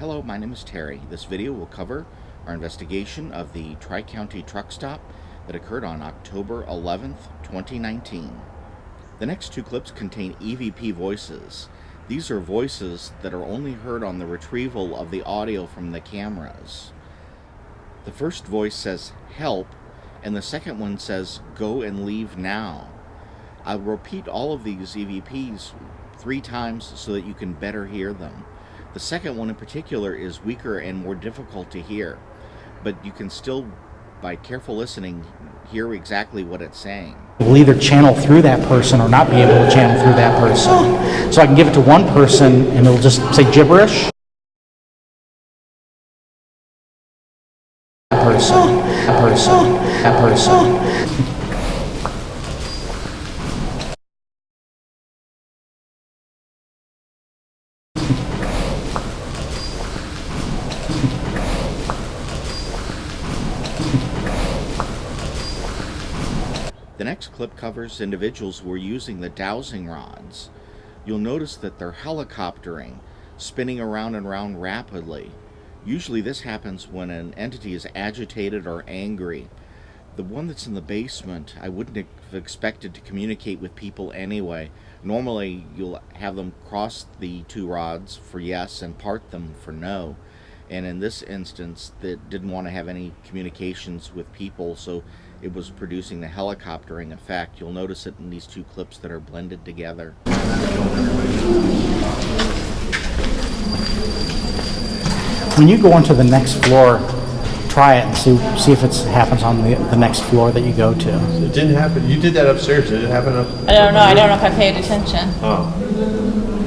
Hello, my name is Terry. This video will cover our investigation of the Tri-County truck stop that occurred on October 11th, 2019. The next two clips contain EVP voices. These are voices that are only heard on the retrieval of the audio from the cameras. The first voice says, "Help," and the second one says, "Go and leave now." I'll repeat all of these EVPs 3 times so that you can better hear them. The second one in particular is weaker and more difficult to hear, but you can still, by careful listening, hear exactly what it's saying. We'll either channel through that person or not be able to channel through that person. So I can give it to one person and it'll just say gibberish. That person. The next clip covers individuals who are using the dowsing rods. You'll notice that they're helicoptering, spinning around and around rapidly. Usually this happens when an entity is agitated or angry. The one that's in the basement, I wouldn't have expected to communicate with people anyway. Normally you'll have them cross the 2 rods for yes and part them for no. And in this instance, they didn't want to have any communications with people, so it was producing the helicoptering effect. You'll notice it in these 2 clips that are blended together. When you go onto the next floor, try it and see if it happens on the next floor that you go to. It didn't happen. You did that upstairs. Did it happen up? I don't know. I don't know if I paid attention. Oh.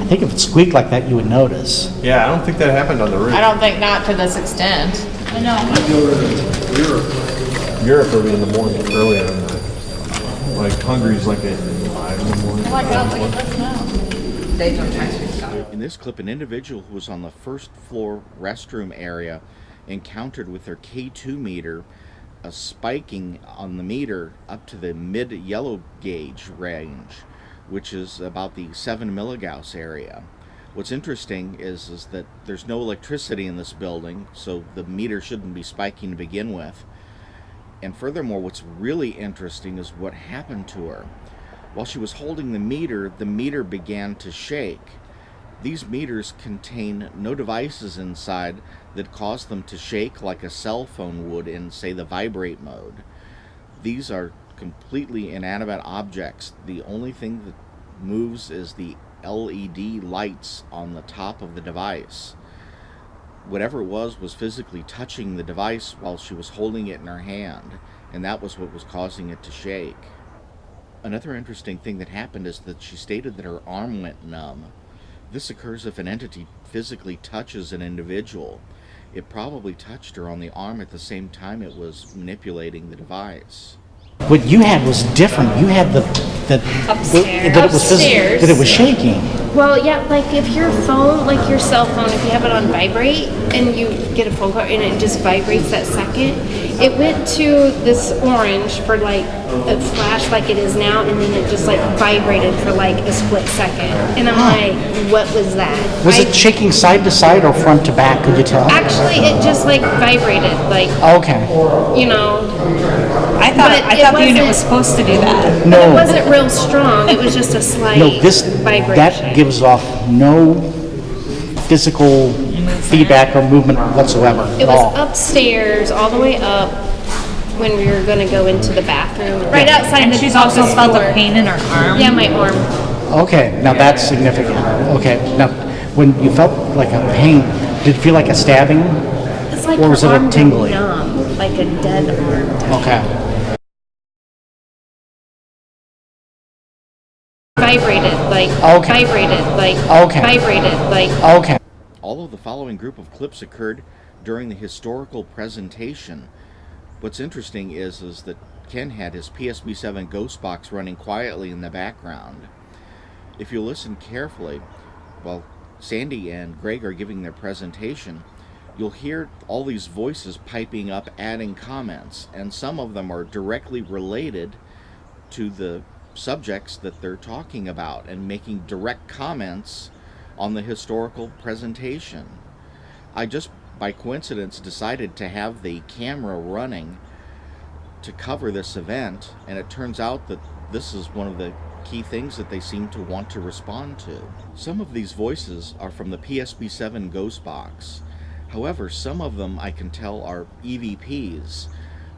I think if it squeaked like that, you would notice. Yeah, I don't think that happened on the roof. I don't think not to this extent. I know. Europe will be in the morning, earlier than that. Like Hungary's like at 5 in the morning. Oh my God, look at this now. In this clip, an individual who was on the first floor restroom area encountered with their K2 meter a spiking on the meter up to the mid-yellow gauge range, which is about the 7 milligauss area. What's interesting is that there's no electricity in this building, so the meter shouldn't be spiking to begin with. And furthermore, what's really interesting is what happened to her. While she was holding the meter began to shake. These meters contain no devices inside that cause them to shake like a cell phone would in, say, the vibrate mode. These are completely inanimate objects. The only thing that moves is the LED lights on the top of the device. Whatever it was physically touching the device while she was holding it in her hand, and that was what was causing it to shake. Another interesting thing that happened is that she stated that her arm went numb. This occurs if an entity physically touches an individual. It probably touched her on the arm at the same time it was manipulating the device. What you had was different. You had Upstairs. that it was shaking. Well, yeah, like if your phone, like your cell phone, if you have it on vibrate and you get a phone call and it just vibrates that second, it went to this orange for like a flash like it is now, and then it just like vibrated for like a split second. And I'm like, what was that? Was it shaking side to side or front to back? Could you tell? Actually, it just like vibrated, like, Okay. you know. I thought the unit was supposed to do that. No. It wasn't real strong. It was just a slight No, vibration. that gives off no physical feedback or movement whatsoever It at was all. upstairs, all the way up, when we were going to go into the bathroom. Right outside And the she's also office felt door. a pain in her arm. Yeah, my arm. Okay, now that's significant. Okay, now when you felt like a pain, did it feel like a stabbing? It's like Or was her it a arm tingly? numb, like a dead arm. Okay. Vibrated, like, Okay. vibrated, like, Okay. vibrated, like. Okay. All of the following group of clips occurred during the historical presentation. What's interesting is that Ken had his PSB7 Ghost Box running quietly in the background. If you listen carefully, while Sandy and Greg are giving their presentation, you'll hear all these voices piping up, adding comments, and some of them are directly related to the subjects that they're talking about and making direct comments on the historical presentation. I just by coincidence decided to have the camera running to cover this event, and it turns out that this is one of the key things that they seem to want to respond to. Some of these voices are from the PSB7 Ghost Box. However, some of them I can tell are EVPs.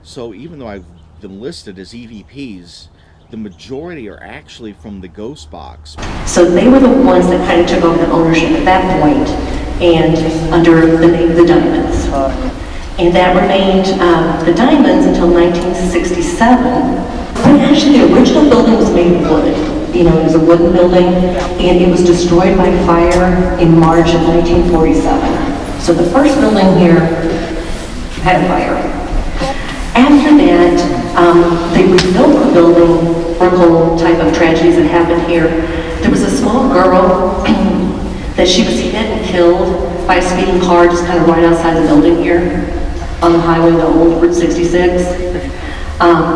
So even though I've them listed as EVPs, the majority are actually from the Ghost Box. So they were the ones that kind of took over the ownership at that point, and under the name the Diamonds. And that remained the Diamonds until 1967. When actually the original building was made of wood. You know, it was a wooden building, and it was destroyed by fire in March of 1947. So the first building here had a fire. After that, they rebuilt the building for a whole type of tragedies that happened here. There was a small girl that she was hit and killed by a speeding car just kind of right outside the building here on the highway, the old Route 66,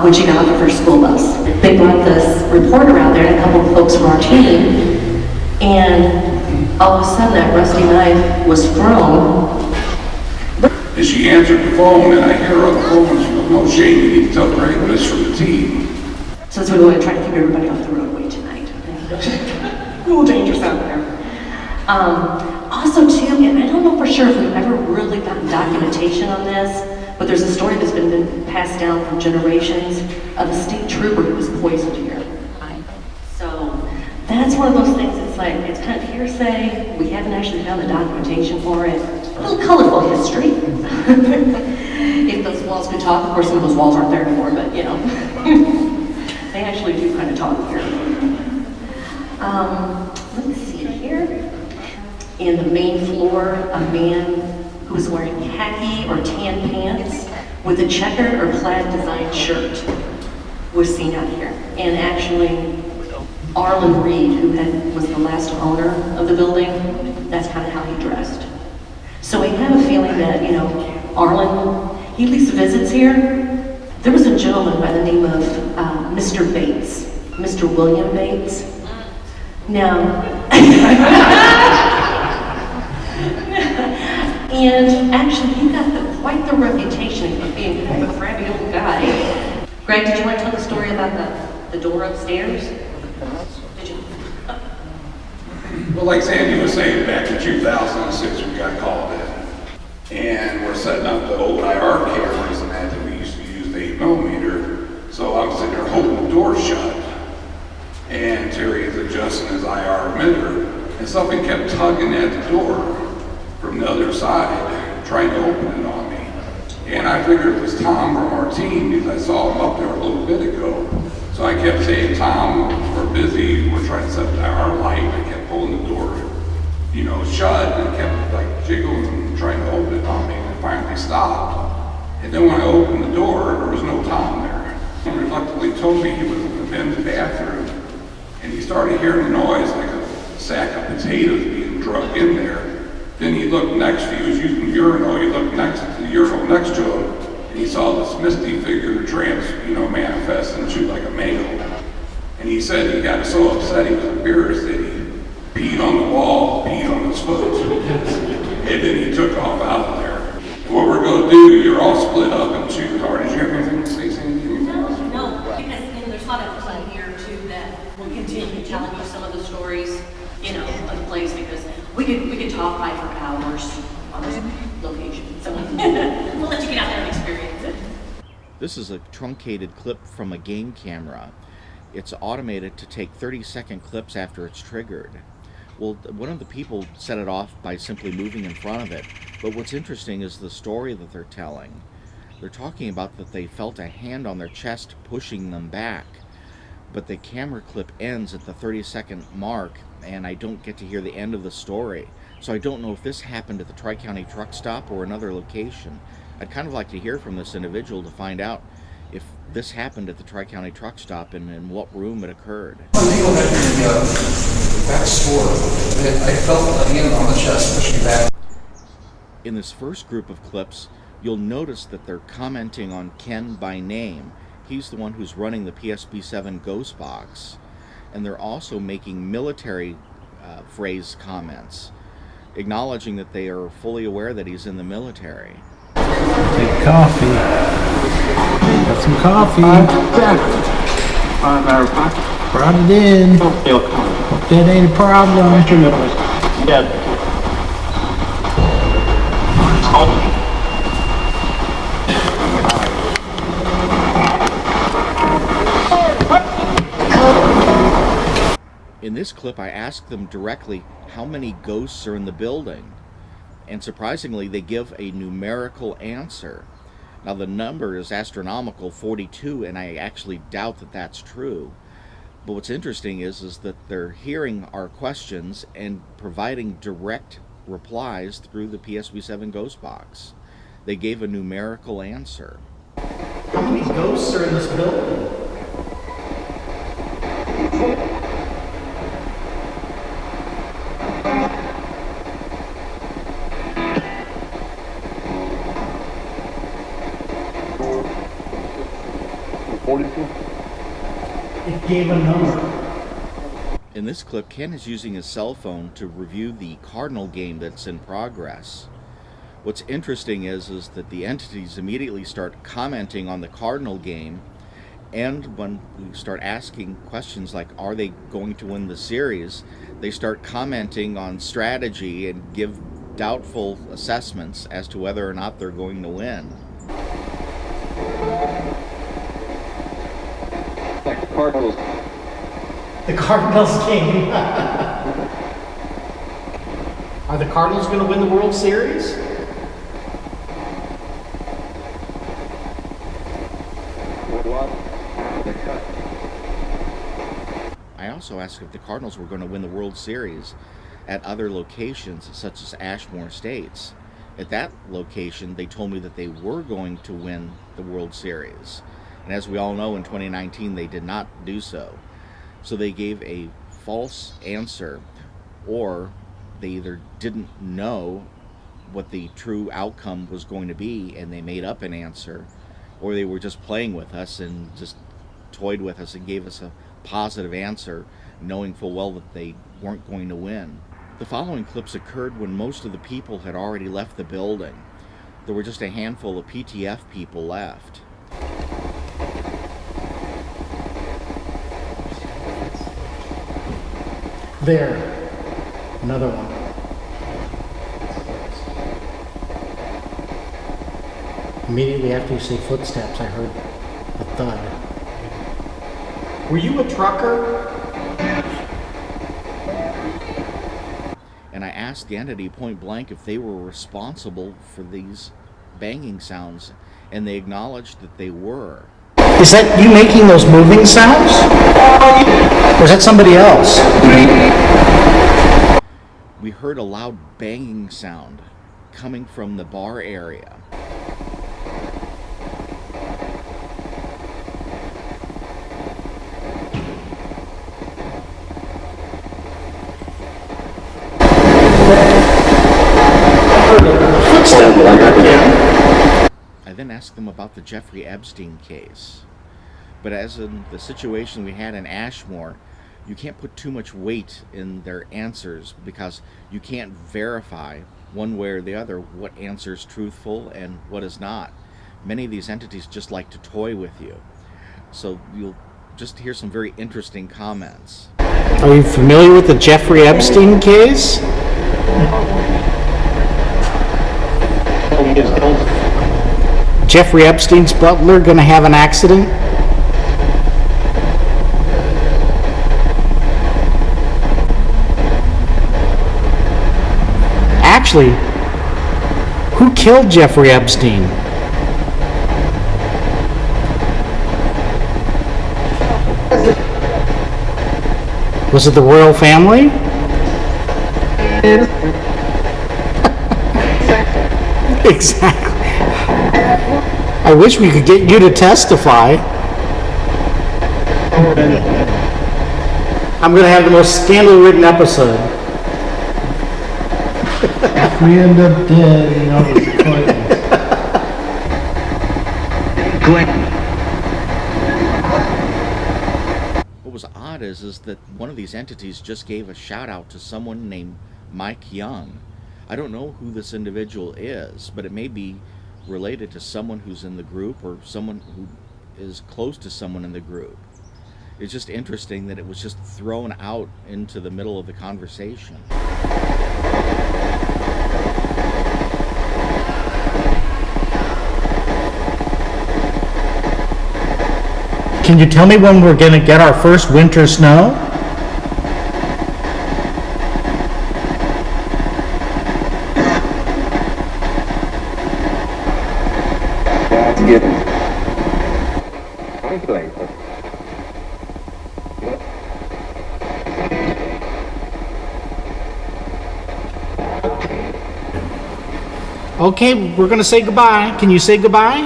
when she got off of her school bus. They brought this reporter out there and a couple of folks from our team, and all of a sudden that rusty knife was thrown. And she answered the phone, and I hear her on the phone, and she goes, "No, Shane, you need to tell Greg this from the team." So that's what we want to try to keep everybody off the roadway tonight. A little dangerous out there. Also too, and I don't know for sure if we've ever really gotten documentation on this, but there's a story that's been passed down from generations of a state trooper who was poisoned here. So that's one of those things, it's like, it's kind of hearsay. We haven't actually found the documentation for it. A little colorful history. If those walls could talk, of course some of those walls aren't there anymore, but you know. They actually do kind of talk here. Let's see here. In the main floor, a man who was wearing khaki or tan pants with a checkered or plaid designed shirt was seen out here. And actually, Arlen Reed, who was the last owner of the building, that's kind of how he dressed. So we have a feeling that, you know, Arlen, he at least visits here. There was a gentleman by the name of Mr. Bates, Mr. William Bates. Now, and actually he got quite the reputation of being kind of a crabby old guy. Greg, did you want to tell the story about the door upstairs? Did you? Well, like Sandy was saying, back in 2006, we got called in. And we're setting up the old IR cameras and that we used to use, the 8mm. So I'm sitting there holding the door shut. And Terry is adjusting his IR emitter. And something kept tugging at the door from the other side, trying to open it on me. And I figured it was Tom from our team because I saw him up there a little bit ago. So I kept saying, "Tom, we're busy, we're trying to set up our light." I kept pulling the door, you know, shut, and it kept like jiggling and trying to open it on me, and it finally stopped. And then when I opened the door, there was no Tom there. He reluctantly told me he was in the men's bathroom, and he started hearing a noise like a sack of potatoes being drugged in there. Then he looked next, he was using the urinal, he looked next to the urinal next to him, and he saw this misty figure manifest into like a male. And he said he got so upset, he was embarrassed that he peed on the wall, peed on his foot, and then he took off out of there. What we're going to do, you're all split up in two cars. Did you have anything to say, Sandy? No, because there's a lot of people here too that will continue telling you some of the stories, you know, of the place, because we could talk like for hours on this location. So we'll let you get out there and experience it. This is a truncated clip from a game camera. It's automated to take 30-second clips after it's triggered. Well, one of the people set it off by simply moving in front of it. But what's interesting is the story that they're telling. They're talking about that they felt a hand on their chest pushing them back. But the camera clip ends at the 30-second mark, and I don't get to hear the end of the story. So I don't know if this happened at the Tri-County truck stop or another location. I'd kind of like to hear from this individual to find out if this happened at the Tri-County truck stop and in what room it occurred. Neil had the back store. I felt a hand on the chest push me back. In this first group of clips, you'll notice that they're commenting on Ken by name. He's the one who's running the PSB7 Ghost Box. And they're also making military phrase comments. acknowledging that they are fully aware that he's in the military. Take coffee. Got some coffee. Brought it in. Hope that ain't a problem. In this clip, I asked them directly how many ghosts are in the building, and surprisingly, they give a numerical answer. Now, the number is astronomical, 42, and I actually doubt that that's true. But what's interesting is that they're hearing our questions and providing direct replies through the PSB7 Ghost Box. They gave a numerical answer. How many ghosts are in this building? It gave a number. In this clip, Ken is using his cell phone to review the Cardinal game that's in progress. What's interesting is that the entities immediately start commenting on the Cardinal game, and when we start asking questions like, are they going to win the series, they start commenting on strategy and give doubtful assessments as to whether or not they're going to win. The Cardinals game. Are the Cardinals going to win the World Series? I also asked if the Cardinals were going to win the World Series at other locations such as Ashmore Estates. At that location, they told me that they were going to win the World Series. And as we all know, in 2019, they did not do so. So they gave a false answer, or they either didn't know what the true outcome was going to be and they made up an answer, or they were just playing with us and just toyed with us and gave us a positive answer, knowing full well that they weren't going to win. The following clips occurred when most of the people had already left the building. There were just a handful of PTF people left. There. Another one. Immediately after you say footsteps, I heard a thud. Were you a trucker? And I asked the entity point blank if they were responsible for these banging sounds, and they acknowledged that they were. Is that you making those moving sounds? Or is that somebody else? We heard a loud banging sound coming from the bar area. I then asked them about the Jeffrey Epstein case. But as in the situation we had in Ashmore, you can't put too much weight in their answers because you can't verify one way or the other what answer is truthful and what is not. Many of these entities just like to toy with you. So you'll just hear some very interesting comments. Are you familiar with the Jeffrey Epstein case? Jeffrey Epstein's butler gonna have an accident? Actually, who killed Jeffrey Epstein? Was it the royal family? Exactly. I wish we could get you to testify. I'm going to have the most scandal-ridden episode. If we end up dead, you know, it's What was odd is that one of these entities just gave a shout out to someone named Mike Young. I don't know who this individual is, but it may be related to someone who's in the group or someone who is close to someone in the group. It's just interesting that it was just thrown out into the middle of the conversation. Can you tell me when we're going to get our first winter snow? Okay, we're going to say goodbye. Can you say goodbye?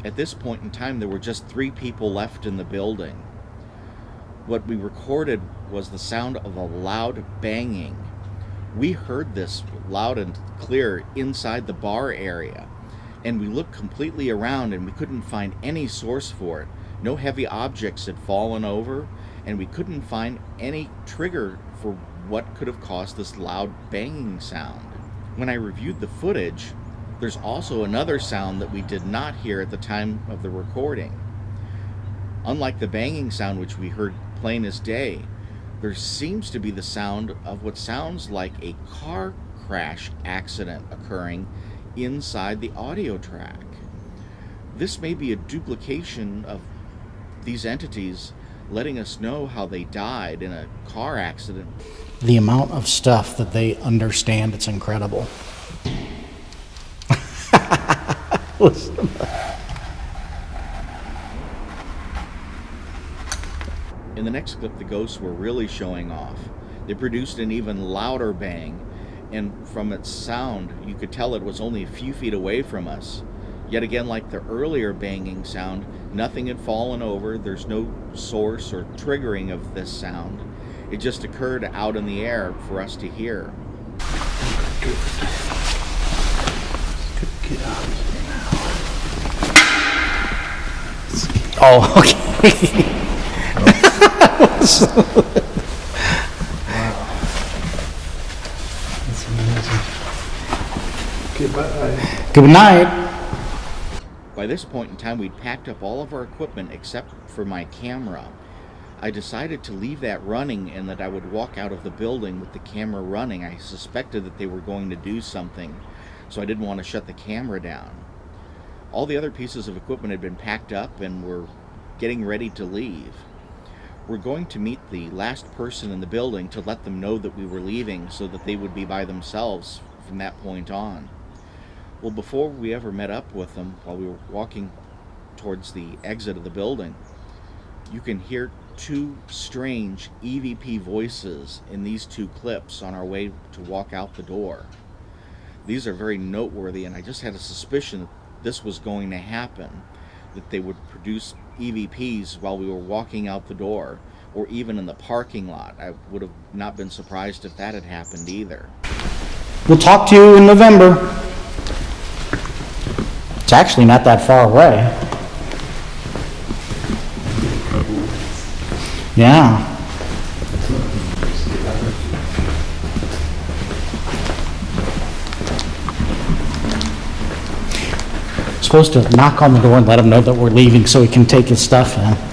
At this point in time, there were just 3 people left in the building. What we recorded was the sound of a loud banging. We heard this loud and clear inside the bar area, and we looked completely around and we couldn't find any source for it. No heavy objects had fallen over, and we couldn't find any trigger for what could have caused this loud banging sound. When I reviewed the footage, there's also another sound that we did not hear at the time of the recording. Unlike the banging sound, which we heard plain as day, there seems to be the sound of what sounds like a car crash accident occurring inside the audio track. This may be a duplication of these entities letting us know how they died in a car accident. The amount of stuff that they understand, it's incredible. Listen. In the next clip, the ghosts were really showing off. They produced an even louder bang, and from its sound, you could tell it was only a few feet away from us. Yet again, like the earlier banging sound, nothing had fallen over. There's no source or triggering of this sound. It just occurred out in the air for us to hear. Oh, okay. Good night. By this point in time, we'd packed up all of our equipment except for my camera. I decided to leave that running and that I would walk out of the building with the camera running. I suspected that they were going to do something, so I didn't want to shut the camera down. All the other pieces of equipment had been packed up and were getting ready to leave. We're going to meet the last person in the building to let them know that we were leaving so that they would be by themselves from that point on. Well, before we ever met up with them, while we were walking towards the exit of the building, you can hear 2 strange EVP voices in these 2 clips on our way to walk out the door. These are very noteworthy, and I just had a suspicion that this was going to happen, that they would produce EVPs while we were walking out the door, or even in the parking lot. I would have not been surprised if that had happened either. We'll talk to you in November. It's actually not that far away. Yeah. Supposed to knock on the door and let him know that we're leaving so he can take his stuff in.